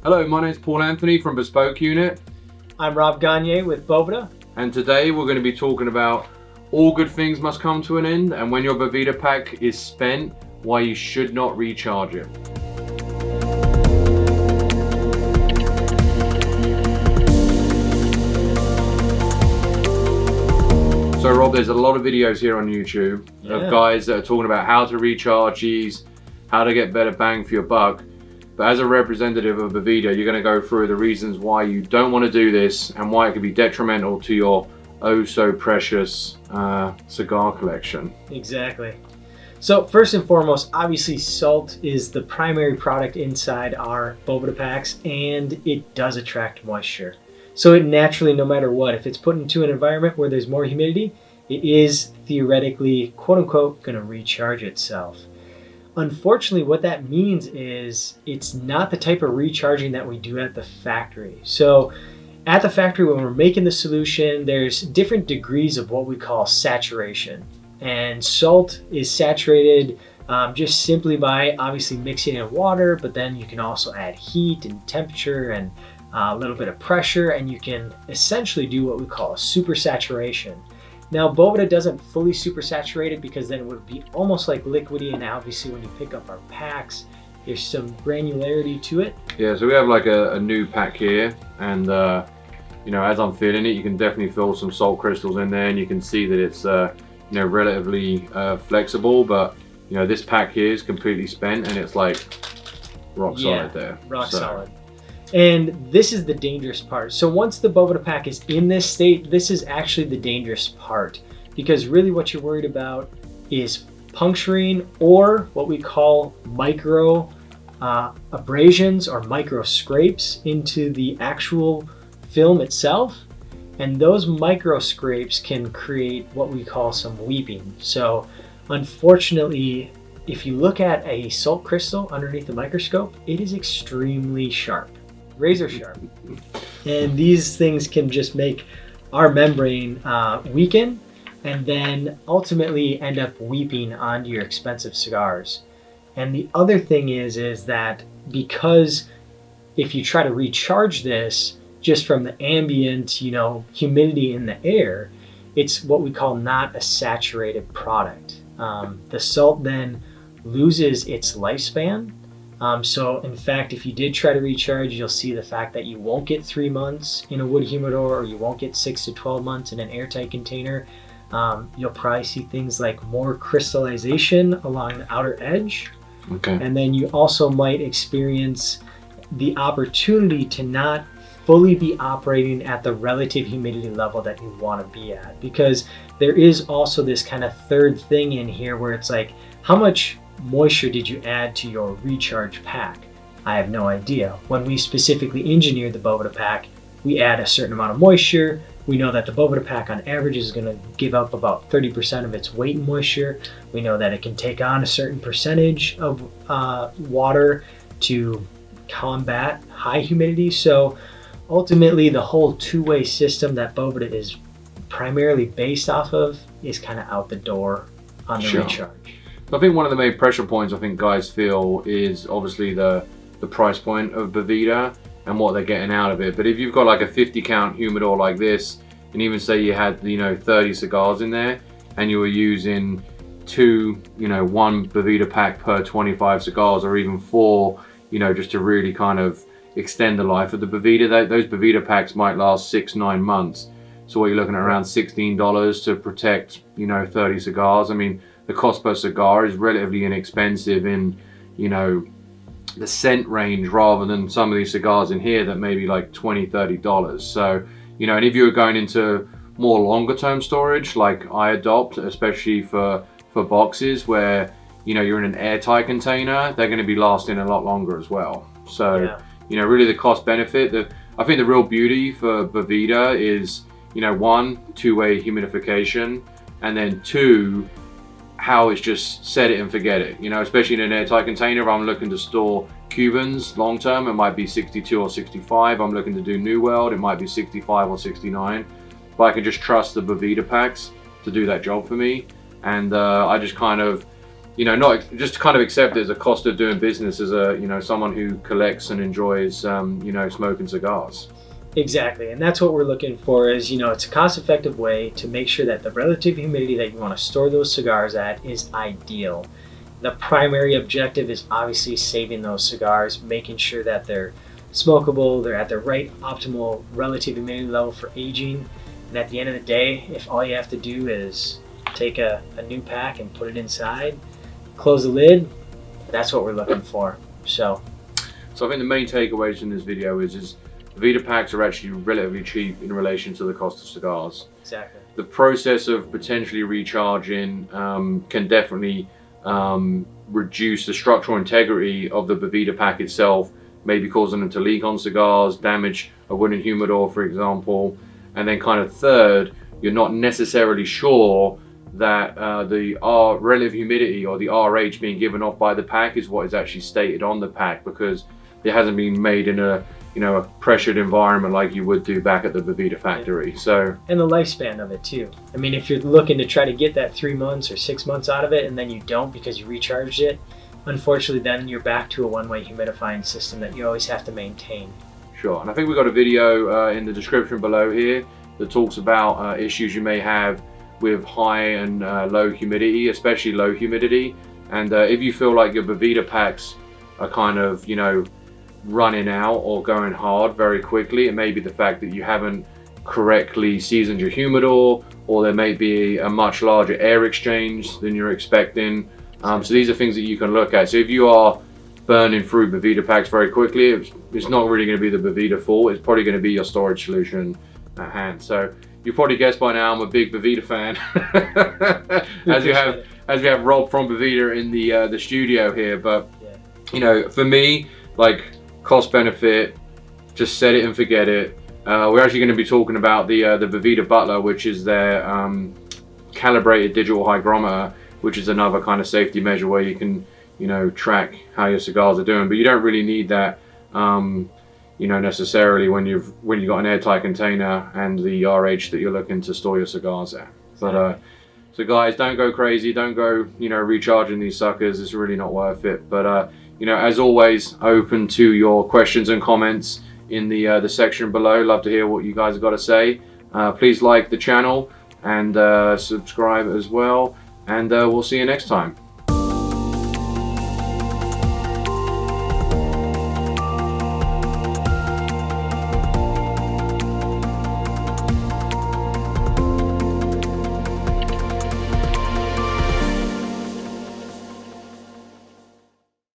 Hello, my name is Paul Anthony from Bespoke unit. I'm Rob Gagner with Boveda. And today we're going to be talking about all good things must come to an end, and when your Boveda pack is spent, why you should not recharge it. So Rob, there's a lot of videos here on YouTube of guys that are talking about how to recharge these, how to get better bang for your buck. But as a representative of Boveda, you're going to go through the reasons why you don't want to do this and why it could be detrimental to your oh so precious cigar collection. Exactly. So first and foremost, obviously salt is the primary product inside our Boveda packs, and it does attract moisture. So it naturally, no matter what, if it's put into an environment where there's more humidity, it is theoretically, quote unquote, going to recharge itself. Unfortunately, what that means is it's not the type of recharging that we do at the factory. So at the factory, when we're making the solution, there's different degrees of what we call saturation. And salt is saturated just simply by obviously mixing in water, but then you can also add heat and temperature and a little bit of pressure, and you can essentially do what we call a super saturation. Now, Boveda doesn't fully super saturate it because then it would be almost like liquidy, and obviously when you pick up our packs, there's some granularity to it. Yeah, so we have like a new pack here, and you know, as I'm feeling it, you can definitely feel some salt crystals in there, and you can see that it's you know, relatively flexible, but you know, this pack here is completely spent and it's like rock solid there. Rock solid. And this is the dangerous part. So once the Boveda pack is in this state, this is actually the dangerous part, because really what you're worried about is puncturing or what we call micro abrasions or micro scrapes into the actual film itself. And those micro scrapes can create what we call some weeping. So unfortunately, if you look at a salt crystal underneath the microscope, it is extremely sharp. Razor sharp. And these things can just make our membrane weaken and then ultimately end up weeping onto your expensive cigars. And the other thing is that because if you try to recharge this just from the ambient, you know, humidity in the air, it's what we call not a saturated product. The salt then loses its lifespan. So in fact, if you did try to recharge, you'll see the fact that you won't get 3 months in a wood humidor, or you won't get 6 to 12 months in an airtight container. You'll probably see things like more crystallization along the outer edge. Okay. And then you also might experience the opportunity to not fully be operating at the relative humidity level that you want to be at, because there is also this kind of third thing in here where it's like, how much moisture did you add to your recharge pack? I have no idea. When we specifically engineered the Boveda pack, we add a certain amount of moisture. We know that the Boveda pack on average is going to give up about 30% of its weight in moisture. We know that it can take on a certain percentage of water to combat high humidity. So ultimately, the whole two-way system that Boveda is primarily based off of is kind of out the door on the recharge. I think one of the main pressure points I think guys feel is obviously the price point of Boveda and what they're getting out of it. But if you've got like a 50 count humidor like this, and even say you had, you know, 30 cigars in there, and you were using one Boveda pack per 25 cigars, or even 4, you know, just to really kind of extend the life of the Boveda. Those Boveda packs might last 6-9 months. So what you're looking at around $16 to protect, you know, 30 cigars. I mean, the cost per cigar is relatively inexpensive in, you know, the cent range, rather than some of these cigars in here that may be like $20-30. So, you know, and if you were going into more longer term storage like I adopt, especially for boxes where, you know, you're in an airtight container, they're going to be lasting a lot longer as well. So you know, really the cost benefit, I think the real beauty for Boveda is, you know, 1, two-way humidification, and then 2, how it's just set it and forget it. You know, especially in an airtight container, if I'm looking to store Cubans long term, it might be 62 or 65. I'm looking to do New World, it might be 65 or 69. But I can just trust the Boveda packs to do that job for me. And I just kind of you know, not just kind of accept it as a cost of doing business as a, you know, someone who collects and enjoys, you know, smoking cigars. Exactly, and that's what we're looking for is, you know, it's a cost-effective way to make sure that the relative humidity that you want to store those cigars at is ideal. The primary objective is obviously saving those cigars, making sure that they're smokable, they're at the right optimal relative humidity level for aging, and at the end of the day, if all you have to do is take a new pack and put it inside, close the lid, that's what we're looking for. So I think the main takeaways in this video is Boveda packs are actually relatively cheap in relation to the cost of cigars. exactly. The process of potentially recharging can definitely reduce the structural integrity of the Boveda pack itself, maybe causing them to leak on cigars, damage a wooden humidor, for example. And then kind of third, you're not necessarily sure that the relative humidity or the RH being given off by the pack is what is actually stated on the pack, because it hasn't been made in a, you know, a pressured environment like you would do back at the Boveda factory. Yeah. So, and the lifespan of it too. I mean, if you're looking to try to get that 3 months or 6 months out of it and then you don't because you recharged it, unfortunately then you're back to a one-way humidifying system that you always have to maintain. sure. And I think we've got a video in the description below here that talks about issues you may have with high and low humidity, especially low humidity. And if you feel like your Boveda packs are kind of, you know, running out or going hard very quickly, it may be the fact that you haven't correctly seasoned your humidor, or there may be a much larger air exchange than you're expecting. So these are things that you can look at. So if you are burning through Boveda packs very quickly, it's not really going to be the Boveda fault. It's probably going to be your storage solution at hand. So you probably guessed by now I'm a big Boveda fan, as we have Rob from Boveda in the studio here. But you know, for me, like, cost benefit, just set it and forget it. We're actually going to be talking about the Boveda Butler, which is their calibrated digital hygrometer, which is another kind of safety measure where you can, you know, track how your cigars are doing. But you don't really need that, you know, necessarily when you've got an airtight container and the RH that you're looking to store your cigars at. But so guys, don't go crazy. Don't go, you know, recharging these suckers. It's really not worth it. But you know, as always, open to your questions and comments in the section below. Love to hear what you guys have got to say. Please like the channel and subscribe as well. And we'll see you next time.